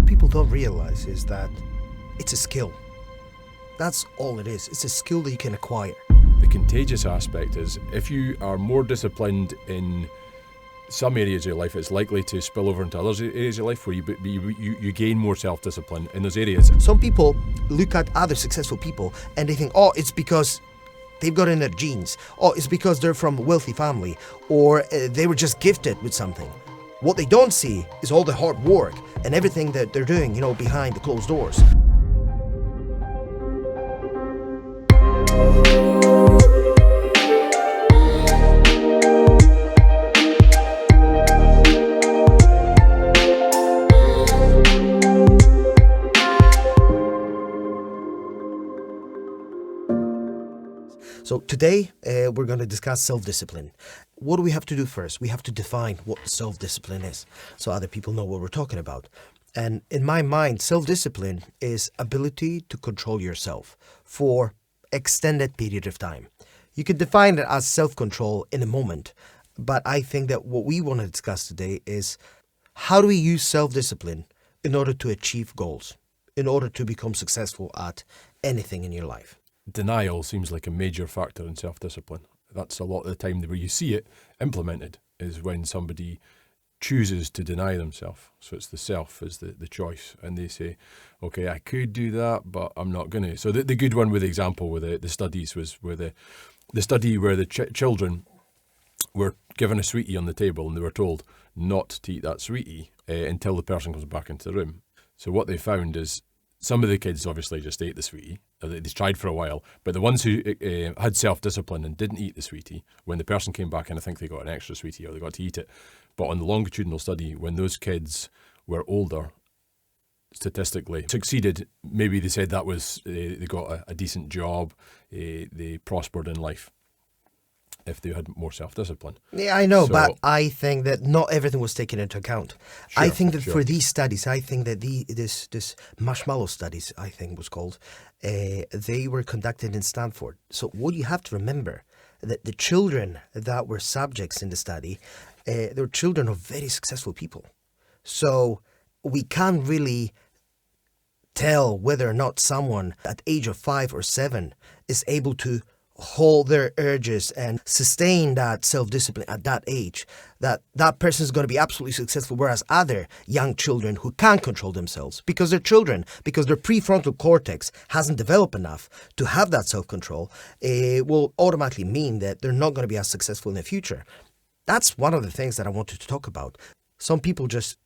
What people don't realize is that it's a skill. That's all it is. It's a skill that you can acquire. The contagious aspect is if you are more disciplined in some areas of your life, it's likely to spill over into other areas of your life where you gain more self-discipline in those areas. Some people look at other successful people and they think, oh, it's because they've got in their genes. Oh, it's because they're from a wealthy family, or they were just gifted with something. What they don't see is all the hard work and everything that they're doing, behind the closed doors. So today, we're going to discuss self-discipline. What do we have to do first? We have to define what self-discipline is so other people know what we're talking about. And in my mind, self-discipline is ability to control yourself for extended period of time. You could define it as self-control in a moment, but I think that what we want to discuss today is how do we use self-discipline in order to achieve goals, in order to become successful at anything in your life. Denial seems like a major factor in self-discipline. That's a lot of the time where you see it implemented is when somebody chooses to deny themselves. So it's the self is the choice. And they say, okay, I could do that, but I'm not going to. So the good one with the example with the studies was where the study where the children were given a sweetie on the table and they were told not to eat that sweetie until the person comes back into the room. So what they found is some of the kids obviously just ate the sweetie. They tried for a while, but the ones who had self-discipline and didn't eat the sweetie, when the person came back, and I think they got an extra sweetie or they got to eat it. But on the longitudinal study, when those kids were older, statistically succeeded, maybe they said that was, they got a decent job, they prospered in life if they had more self-discipline. Yeah, I know, but I think that not everything was taken into account. Sure, I think that for these studies, I think that this marshmallow studies, I think was called, they were conducted in Stanford. So what you have to remember, that the children that were subjects in the study, they were children of very successful people. So we can't really tell whether or not someone at age of 5 or 7 is able to hold their urges and sustain that self-discipline at that age, that person is going to be absolutely successful, whereas other young children who can't control themselves because they're children, because their prefrontal cortex hasn't developed enough to have that self-control, will automatically mean that they're not going to be as successful in the future. That's one of the things that I wanted to talk about. Some people just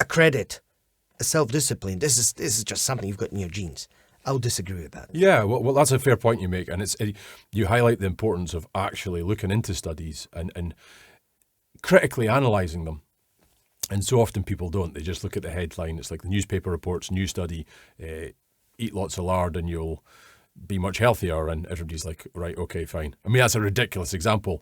accredit self-discipline. This is just something you've got in your genes. I would disagree with that. Yeah, well, that's a fair point you make, and you highlight the importance of actually looking into studies and critically analysing them. And so often people don't. They just look at the headline. It's like the newspaper reports, new study, eat lots of lard and you'll be much healthier, and everybody's like, right, okay, fine. I mean, that's a ridiculous example,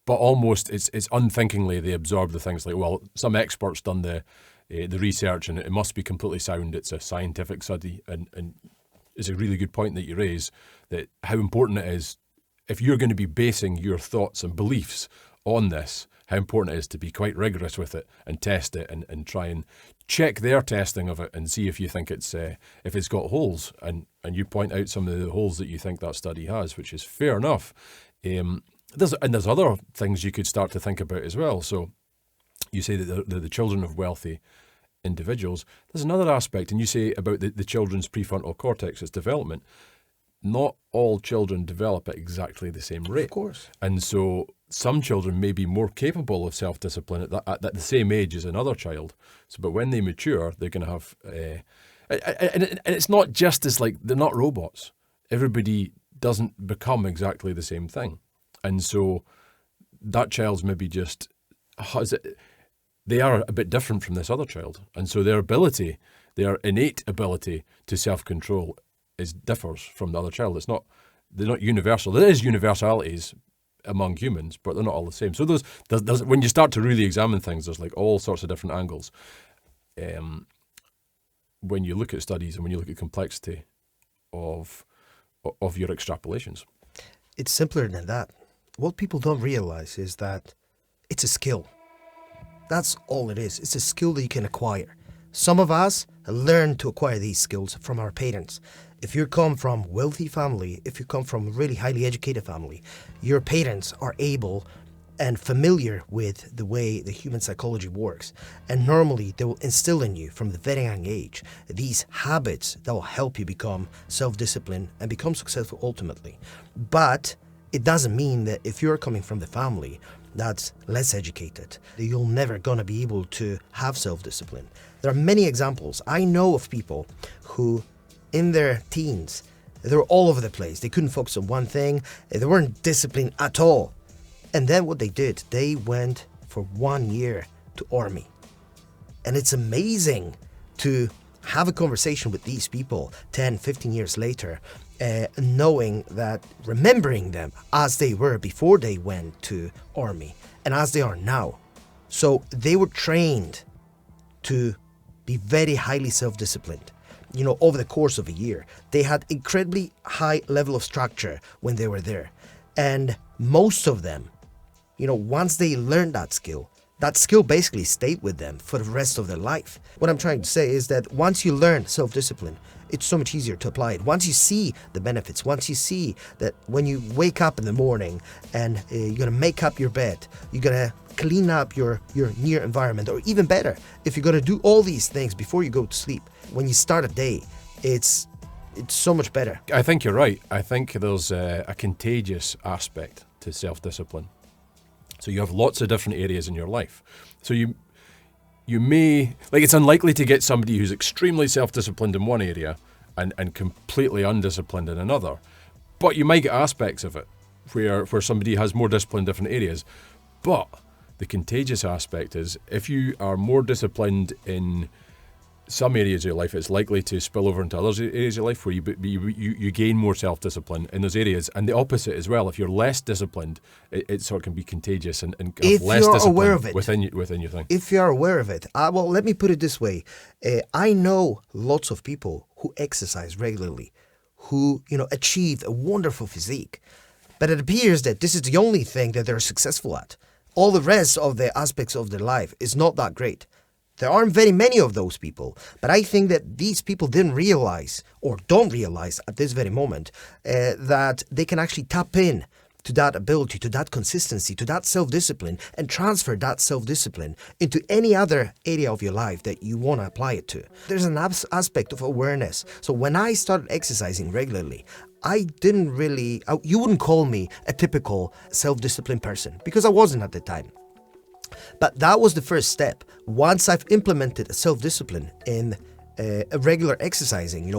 but almost it's unthinkingly they absorb the things like, well, some experts done the research and it must be completely sound. It's a scientific study, and it's a really good point that you raise, that how important it is, if you're going to be basing your thoughts and beliefs on this, how important it is to be quite rigorous with it and test it and try and check their testing of it and see if you think it's if it's got holes, and you point out some of the holes that you think that study has, which is fair enough. There's other things you could start to think about as well. So you say that the children of wealthy individuals. There's another aspect, and you say about the children's prefrontal cortex, its development. Not all children develop at exactly the same rate. Of course. And so some children may be more capable of self-discipline at the same age as another child. So, but when they mature, they're going to have... and it's not just as like, they're not robots. Everybody doesn't become exactly the same thing. And so that child's maybe just... They are a bit different from this other child. And so their innate ability to self-control differs from the other child. They're not universal. There is universalities among humans, but they're not all the same. So there's when you start to really examine things, there's like all sorts of different angles. When you look at studies and when you look at complexity of your extrapolations. It's simpler than that. What people don't realize is that it's a skill. That's all it is. It's a skill that you can acquire. Some of us learn to acquire these skills from our parents. If you come from wealthy family, if you come from a really highly educated family, your parents are able and familiar with the way the human psychology works. And normally they will instill in you from the very young age these habits that will help you become self-disciplined and become successful ultimately. But it doesn't mean that if you're coming from the family that's less educated, that you're never gonna be able to have self-discipline. There are many examples. I know of people who in their teens, they were all over the place. They couldn't focus on one thing. They weren't disciplined at all. And then what they did, they went for 1 year to army. And it's amazing to have a conversation with these people 10, 15 years later, knowing that, remembering them as they were before they went to army and as they are now. So they were trained to be very highly self-disciplined. Over the course of a year, they had incredibly high level of structure when they were there. And most of them, once they learned that skill basically stayed with them for the rest of their life. What I'm trying to say is that once you learn self-discipline, it's so much easier to apply it. Once you see the benefits, once you see that when you wake up in the morning and you're going to make up your bed, you're going to clean up your near environment, or even better, if you're going to do all these things before you go to sleep, when you start a day, it's so much better. I think you're right. I think there's a contagious aspect to self-discipline. So you have lots of different areas in your life. So you may, it's unlikely to get somebody who's extremely self-disciplined in one area and completely undisciplined in another. But you might get aspects of it where somebody has more discipline in different areas. But the contagious aspect is if you are more disciplined in some areas of your life, it's likely to spill over into other areas of your life where you gain more self-discipline in those areas. And the opposite as well. If you're less disciplined, it sort of can be contagious and have less discipline aware of it, within your thing. If you're aware of it. Well, let me put it this way. I know lots of people who exercise regularly, who, achieve a wonderful physique. But it appears that this is the only thing that they're successful at. All the rest of the aspects of their life is not that great. There aren't very many of those people, but I think that these people didn't realize, or don't realize at this very moment, that they can actually tap in to that ability, to that consistency, to that self-discipline, and transfer that self-discipline into any other area of your life that you want to apply it to. There's an aspect of awareness. So when I started exercising regularly, I didn't really, you wouldn't call me a typical self-disciplined person, because I wasn't at the time. But that was the first step. Once I've implemented a self-discipline in a regular exercising,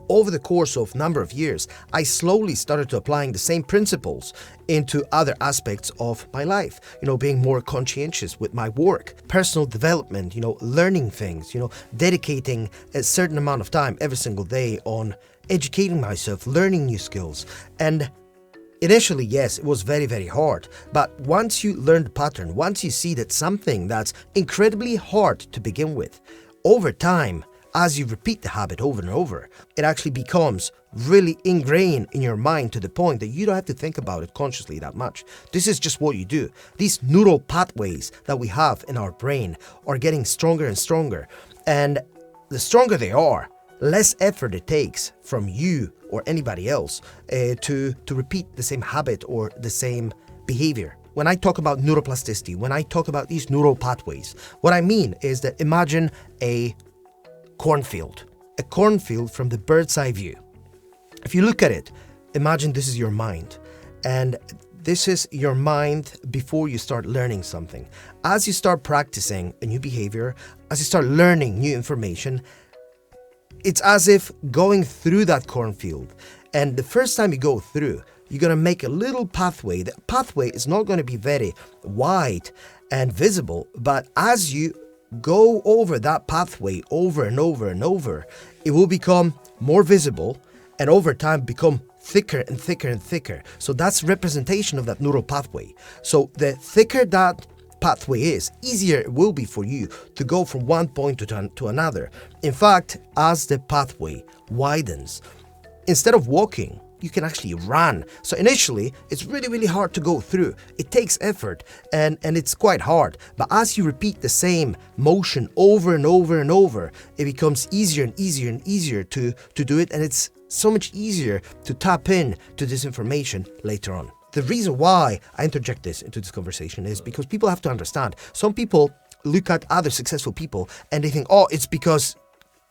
over the course of a number of years, I slowly started to applying the same principles into other aspects of my life. Being more conscientious with my work, personal development, learning things, dedicating a certain amount of time every single day on educating myself, learning new skills. And initially, yes, it was very, very hard. But once you learn the pattern, once you see that something that's incredibly hard to begin with, over time, as you repeat the habit over and over, it actually becomes really ingrained in your mind to the point that you don't have to think about it consciously that much. This is just what you do. These neural pathways that we have in our brain are getting stronger and stronger. And the stronger they are, less effort it takes from you or anybody else to repeat the same habit or the same behavior. When I talk about neuroplasticity, when I talk about these neural pathways, what I mean is that imagine a cornfield from the bird's eye view. If you look at it, imagine this is your mind, and this is your mind before you start learning something. As you start practicing a new behavior, as you start learning new information, it's as if going through that cornfield, and the first time you go through, you're going to make a little pathway. The pathway is not going to be very wide and visible, but as you go over that pathway over and over and over, it will become more visible and over time become thicker and thicker and thicker. So that's representation of that neural pathway. So the thicker that pathway is, easier it will be for you to go from one point to another. In fact, as the pathway widens, instead of walking you can actually run. So initially, it's really, really hard to go through. It takes effort and it's quite hard. But as you repeat the same motion over and over and over, it becomes easier and easier and easier to do it. And it's so much easier to tap in to this information later on. The reason why I interject this into this conversation is because people have to understand. Some people look at other successful people and they think, oh, it's because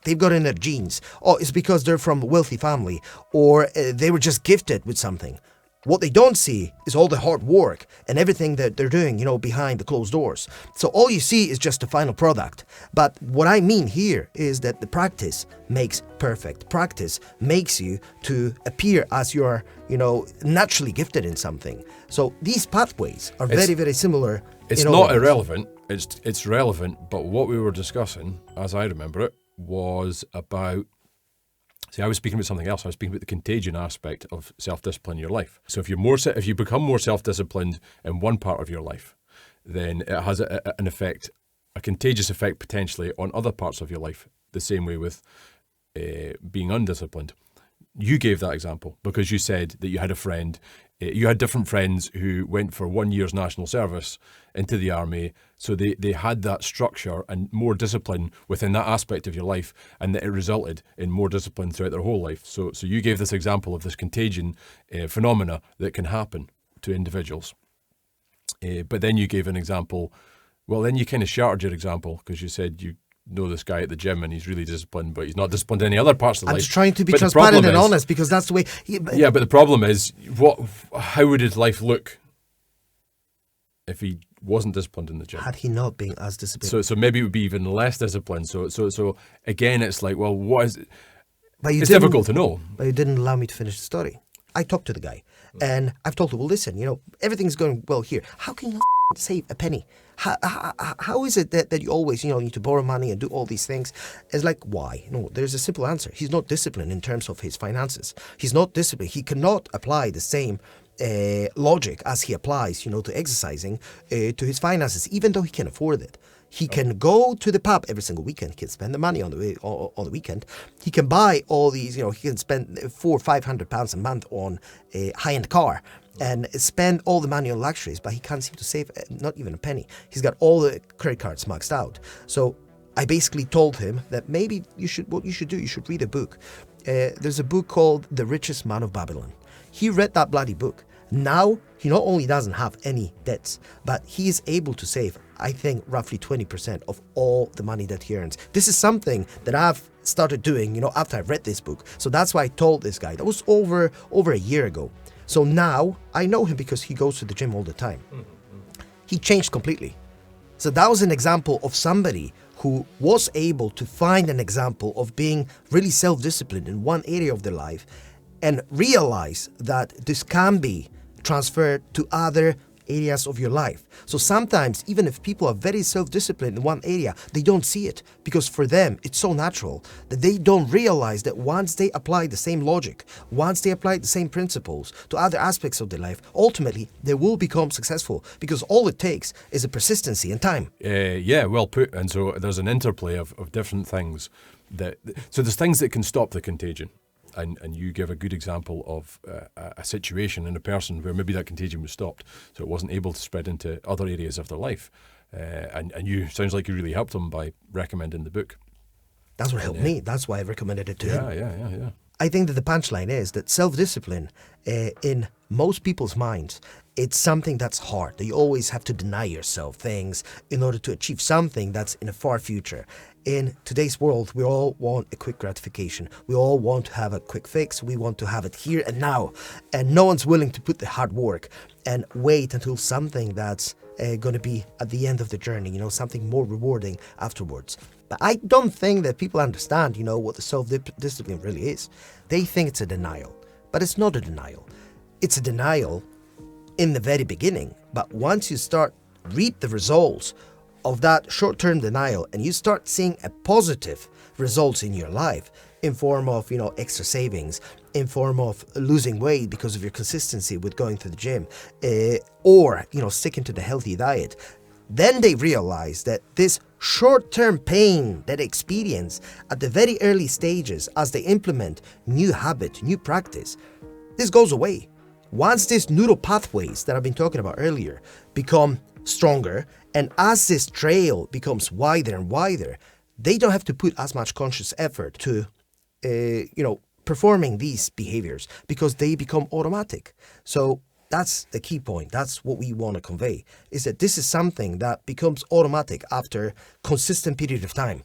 they've got in their genes, or it's because they're from a wealthy family, or they were just gifted with something. What they don't see is all the hard work and everything that they're doing, behind the closed doors. So all you see is just the final product. But what I mean here is that the practice makes perfect. Practice makes you to appear as you're, naturally gifted in something. So these pathways are very, very similar. It's not irrelevant. It's relevant. But what we were discussing, as I remember it, was about. See, I was speaking about something else. I was speaking about the contagion aspect of self-discipline in your life. So if you become more self-disciplined in one part of your life, then it has an effect, a contagious effect potentially on other parts of your life. The same way with being undisciplined. You gave that example because you said that you had a friend. You had different friends who went for 1 year's national service into the army, so they had that structure and more discipline within that aspect of your life, and that it resulted in more discipline throughout their whole life. So you gave this example of this contagion phenomena that can happen to individuals. But then you gave an example, well, then you kind of shattered your example because you said you know this guy at the gym and he's really disciplined, but he's not disciplined in any other parts of I'm life. just trying to be transparent and honest because that's the way. Yeah, but the problem is, how would his life look if he wasn't disciplined in the gym? Had he not been as disciplined? So maybe it would be even less disciplined. So again, it's like, well, what is it? It's didn't- difficult to know. But you didn't allow me to finish the story. I talked to the guy and I've told him, well, listen, everything's going well here. How can you save a penny? How is it that you always, need to borrow money and do all these things? It's like, why? No, there's a simple answer. He's not disciplined in terms of his finances. He's not disciplined. He cannot apply the same logic as he applies, to exercising to his finances, even though he can afford it. He can go to the pub every single weekend. He can spend the money on the weekend. He can buy all these, he can spend £400 or £500 a month on a high-end car and spend all the money on luxuries, but he can't seem to save not even a penny. He's got all the credit cards maxed out. So I basically told him that maybe you should read a book. There's a book called The Richest Man of Babylon. He read that bloody book. Now, he not only doesn't have any debts, but he is able to save, I think, roughly 20% of all the money that he earns. This is something that I've started doing, after I read this book. So that's why I told this guy. That was over a year ago. So now I know him because he goes to the gym all the time. He changed completely. So that was an example of somebody who was able to find an example of being really self-disciplined in one area of their life and realize that this can be transferred to other areas of your life. So sometimes, even if people are very self-disciplined in one area, they don't see it because for them, it's so natural that they don't realize that once they apply the same logic, once they apply the same principles to other aspects of their life, ultimately, they will become successful because all it takes is a persistency and time. Yeah, well put. And so there's an interplay of different things so there's things that can stop the contagion. And you give a good example of a situation in a person where maybe that contagion was stopped, so it wasn't able to spread into other areas of their life. And you sounds like you really helped them by recommending the book. That's what helped me. That's why I recommended it to him. Yeah. I think that the punchline is that self-discipline, in most people's minds, it's something that's hard. That you always have to deny yourself things in order to achieve something that's in a far future. In today's world, we all want a quick gratification. We all want to have a quick fix. We want to have it here and now. And no one's willing to put the hard work and wait until something that's going to be at the end of the journey, something more rewarding afterwards. But I don't think that people understand, what the self-discipline really is. They think it's a denial, but it's not a denial. It's a denial in the very beginning. But once you start reap the results of that short-term denial and you start seeing a positive results in your life in form of, extra savings, in form of losing weight because of your consistency with going to the gym, or, sticking to the healthy diet, then they realize that this short-term pain that they experience at the very early stages as they implement new habit, new practice, this goes away. Once these neural pathways that I've been talking about earlier become stronger, and as this trail becomes wider and wider, they don't have to put as much conscious effort to, performing these behaviors because they become automatic. So that's the key point. That's what we want to convey, is that this is something that becomes automatic after consistent period of time.